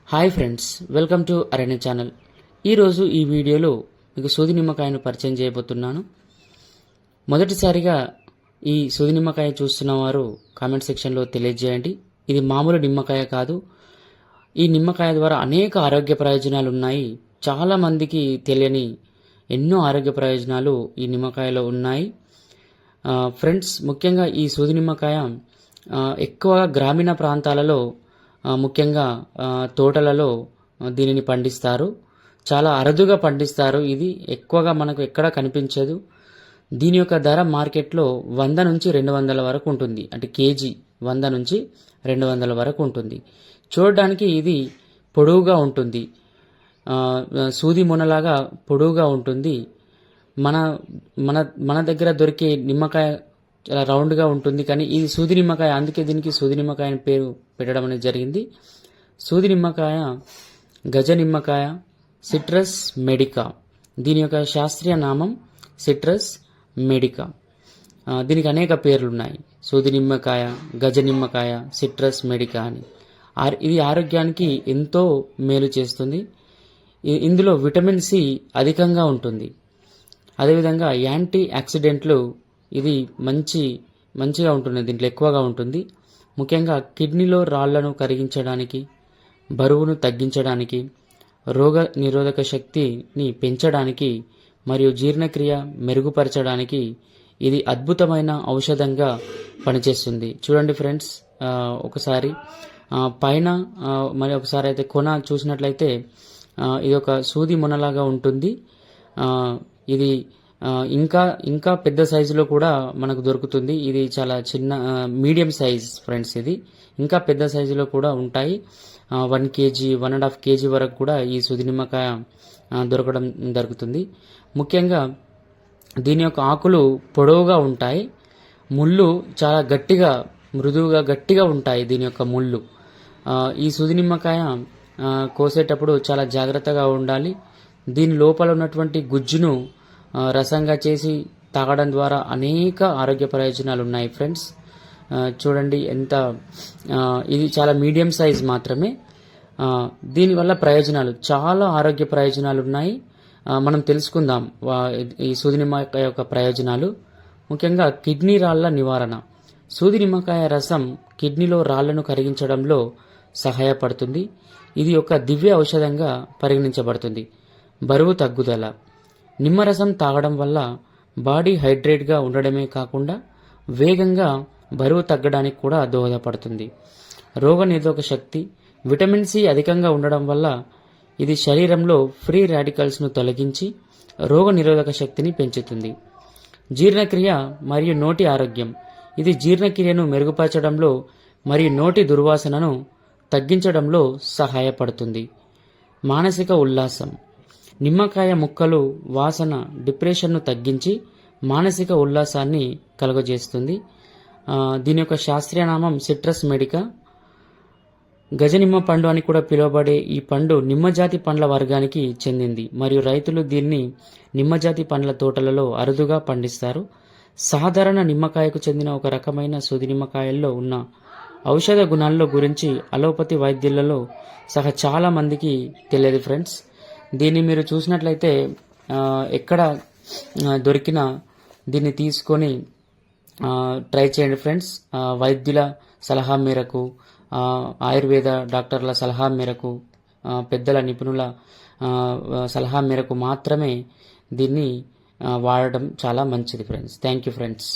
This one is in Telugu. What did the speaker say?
హాయ్ ఫ్రెండ్స్, వెల్కమ్ టు అరణ్య ఛానల్. ఈరోజు ఈ వీడియోలో మీకు సూది నిమ్మకాయను పరిచయం చేయబోతున్నాను. మొదటిసారిగా ఈ సూది నిమ్మకాయ చూస్తున్న వారు కామెంట్ సెక్షన్లో తెలియజేయండి. ఇది మామూలు నిమ్మకాయ కాదు. ఈ నిమ్మకాయ ద్వారా అనేక ఆరోగ్య ప్రయోజనాలు ఉన్నాయి. చాలా మందికి తెలియని ఎన్నో ఆరోగ్య ప్రయోజనాలు ఈ నిమ్మకాయలో ఉన్నాయి. ఫ్రెండ్స్, ముఖ్యంగా ఈ సూది నిమ్మకాయ ఎక్కువగా గ్రామీణ ప్రాంతాలలో ముఖ్యంగా తోటలలో దీనిని పండిస్తారు. చాలా అరుదుగా పండిస్తారు. ఇది ఎక్కువగా మనకు ఎక్కడా కనిపించదు. దీని యొక్క ధర మార్కెట్లో 100 నుంచి 200 వరకు ఉంటుంది. అంటే కేజీ 100 నుంచి 200 వరకు ఉంటుంది. చూడడానికి ఇది పొడవుగా ఉంటుంది. సూది మొనలాగా పొడవుగా ఉంటుంది. మన మన మన దగ్గర దొరికే నిమ్మకాయ చాలా రౌండ్గా ఉంటుంది, కానీ ఇది సూది నిమ్మకాయ. అందుకే దీనికి సూది నిమ్మకాయ అని పేరు పెట్టడం అనేది జరిగింది. సూది నిమ్మకాయ, గజ నిమ్మకాయ, సిట్రస్ మెడికా. దీని యొక్క శాస్త్రీయ నామం సిట్రస్ మెడికా. దీనికి అనేక పేర్లు ఉన్నాయి. సూది నిమ్మకాయ, గజ నిమ్మకాయ, సిట్రస్ మెడికా అని. ఇది ఆరోగ్యానికి ఎంతో మేలు చేస్తుంది. ఇందులో విటమిన్ సి అధికంగా ఉంటుంది. అదేవిధంగా యాంటీ ఆక్సిడెంట్లు ఇది మంచిగా ఉంటుంది. దీంట్లో ఎక్కువగా ఉంటుంది. ముఖ్యంగా కిడ్నీలో రాళ్లను కరిగించడానికి, బరువును తగ్గించడానికి, రోగ నిరోధక శక్తిని పెంచడానికి మరియు జీర్ణక్రియ మెరుగుపరచడానికి ఇది అద్భుతమైన ఔషధంగా పనిచేస్తుంది. చూడండి ఫ్రెండ్స్, ఒకసారి పైన మరి ఒకసారి అయితే కొన చూసినట్లయితే ఇది ఒక సూది మొనలాగా ఉంటుంది. ఇది ఇంకా పెద్ద సైజులో కూడా మనకు దొరుకుతుంది. ఇది చాలా చిన్న మీడియం సైజ్ ఫ్రెండ్స్. ఇది ఇంకా పెద్ద సైజులో కూడా ఉంటాయి. 1 కేజీ 1.5 కేజీ వరకు కూడా ఈ సూది నిమ్మకాయ దొరకడం జరుగుతుంది. ముఖ్యంగా దీని యొక్క ఆకులు పొడవుగా ఉంటాయి. ముళ్ళు చాలా మృదువుగా గట్టిగా ఉంటాయి. దీని యొక్క ముళ్ళు. ఈ సూది నిమ్మకాయ కోసేటప్పుడు చాలా జాగ్రత్తగా ఉండాలి. దీని లోపల ఉన్నటువంటి గుజ్జును రసంగా చేసి తాగడం ద్వారా అనేక ఆరోగ్య ప్రయోజనాలు ఉన్నాయి ఫ్రెండ్స్. చూడండి ఇది చాలా మీడియం సైజ్ మాత్రమే. దీనివల్ల ప్రయోజనాలు, చాలా ఆరోగ్య ప్రయోజనాలు ఉన్నాయి. మనం తెలుసుకుందాం ఈ సూది నిమ్మకాయ యొక్క ప్రయోజనాలు. ముఖ్యంగా కిడ్నీ రాళ్ల నివారణ. సూది నిమ్మకాయ రసం కిడ్నీలో రాళ్లను కరిగించడంలో సహాయపడుతుంది. ఇది ఒక దివ్య ఔషధంగా పరిగణించబడుతుంది. బరువు తగ్గుదల. నిమ్మరసం తాగడం వల్ల బాడీ హైడ్రేట్గా ఉండడమే కాకుండా వేగంగా బరువు తగ్గడానికి కూడా దోహదపడుతుంది. రోగనిరోధక శక్తి. విటమిన్ సి అధికంగా ఉండడం వల్ల ఇది శరీరంలో ఫ్రీ రాడికల్స్ను తొలగించి రోగనిరోధక శక్తిని పెంచుతుంది. జీర్ణక్రియ మరియు నోటి ఆరోగ్యం. ఇది జీర్ణక్రియను మెరుగుపరచడంలో మరియు నోటి దుర్వాసనను తగ్గించడంలో సహాయపడుతుంది. మానసిక ఉల్లాసం. నిమ్మకాయ ముక్కలు వాసన డిప్రెషన్ను తగ్గించి మానసిక ఉల్లాసాన్ని కలుగజేస్తుంది. దీని యొక్క శాస్త్రీయ నామం సిట్రస్ మెడికా. గజనిమ్మ పండు అని కూడా పిలువబడే ఈ పండు నిమ్మజాతి పండ్ల వర్గానికి చెందింది మరియు రైతులు దీన్ని నిమ్మజాతి పండ్ల తోటలలో అరుదుగా పండిస్తారు. సాధారణ నిమ్మకాయకు చెందిన ఒక రకమైన సూది నిమ్మకాయల్లో ఉన్న ఔషధ గుణాల్లో గురించి అలోపతి వైద్యులలో సహా చాలా మందికి తెలియదు ఫ్రెండ్స్. దీన్ని మీరు చూసినట్లయితే ఎక్కడ దొరికినా దీన్ని తీసుకొని ట్రై చేయండి ఫ్రెండ్స్. వైద్యుల సలహా మేరకు, ఆయుర్వేద డాక్టర్ల సలహా మేరకు, పెద్దల నిపుణుల సలహా మేరకు మాత్రమే దీన్ని వాడడం చాలా మంచిది ఫ్రెండ్స్. Thank you friends.